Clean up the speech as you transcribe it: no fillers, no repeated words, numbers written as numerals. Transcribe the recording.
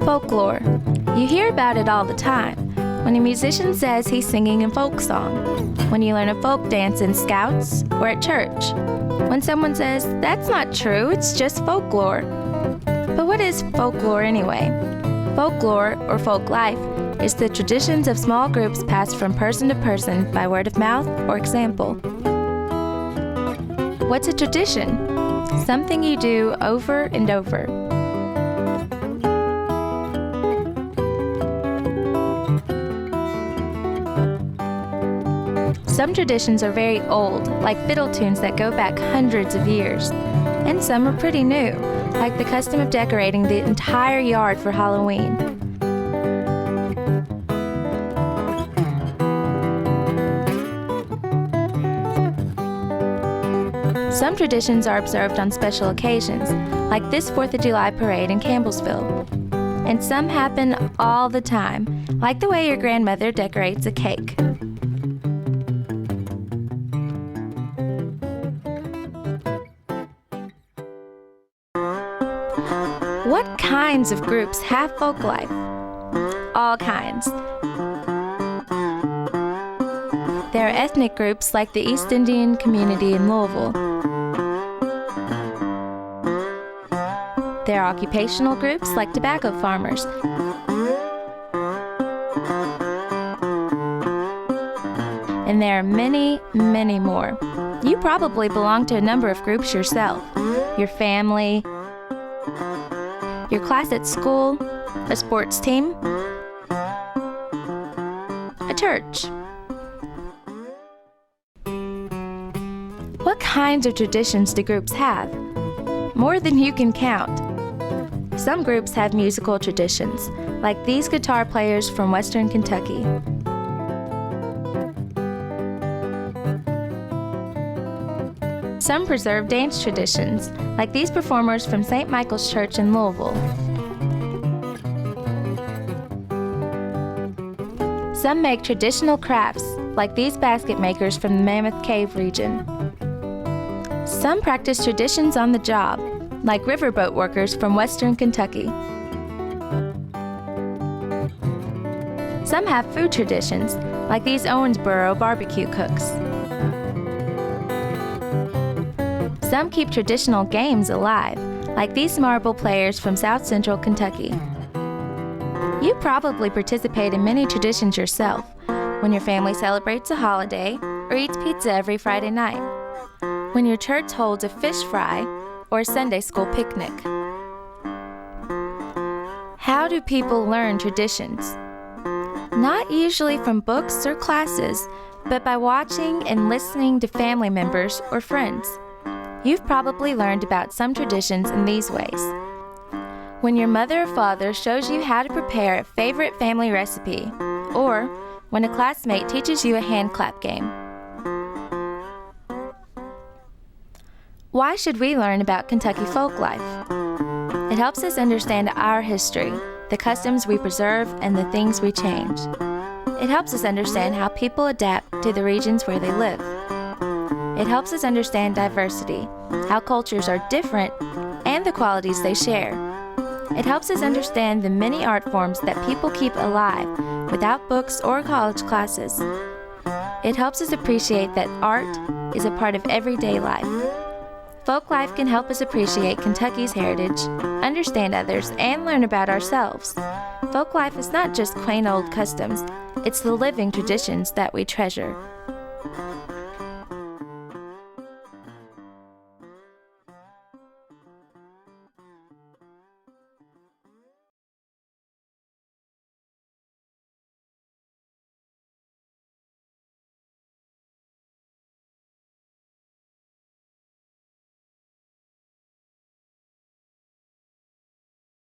Folklore. You hear about it all the time. When a musician says he's singing a folk song, when you learn a folk dance in Scouts or at church, when someone says, "That's not true, it's just folklore." But what is folklore anyway? Folklore, or folk life, is the traditions of small groups passed from person to person by word of mouth or example. What's a tradition? Something you do over and over. Some traditions are very old, like fiddle tunes that go back hundreds of years. And some are pretty new, like the custom of decorating the entire yard for Halloween. Some traditions are observed on special occasions, like this 4th of July parade in Campbellsville. And some happen all the time, like the way your grandmother decorates a cake. What kinds of groups have folk life? All kinds. There are ethnic groups like the East Indian community in Louisville. There are occupational groups like tobacco farmers. And there are many, many more. You probably belong to a number of groups yourself. Your family, your class at school, a sports team, a church. What kinds of traditions do groups have? More than you can count. Some groups have musical traditions, like these guitar players from Western Kentucky. Some preserve dance traditions, like these performers from St. Michael's Church in Louisville. Some make traditional crafts, like these basket makers from the Mammoth Cave region. Some practice traditions on the job, like riverboat workers from Western Kentucky. Some have food traditions, like these Owensboro barbecue cooks. Some keep traditional games alive, like these marble players from South Central Kentucky. You probably participate in many traditions yourself, when your family celebrates a holiday or eats pizza every Friday night, when your church holds a fish fry or a Sunday school picnic. How do people learn traditions? Not usually from books or classes, but by watching and listening to family members or friends. You've probably learned about some traditions in these ways. When your mother or father shows you how to prepare a favorite family recipe, or when a classmate teaches you a hand clap game. Why should we learn about Kentucky folk life? It helps us understand our history, the customs we preserve, and the things we change. It helps us understand how people adapt to the regions where they live. It helps us understand diversity, how cultures are different, and the qualities they share. It helps us understand the many art forms that people keep alive without books or college classes. It helps us appreciate that art is a part of everyday life. Folk life can help us appreciate Kentucky's heritage, understand others, and learn about ourselves. Folk life is not just quaint old customs, it's the living traditions that we treasure.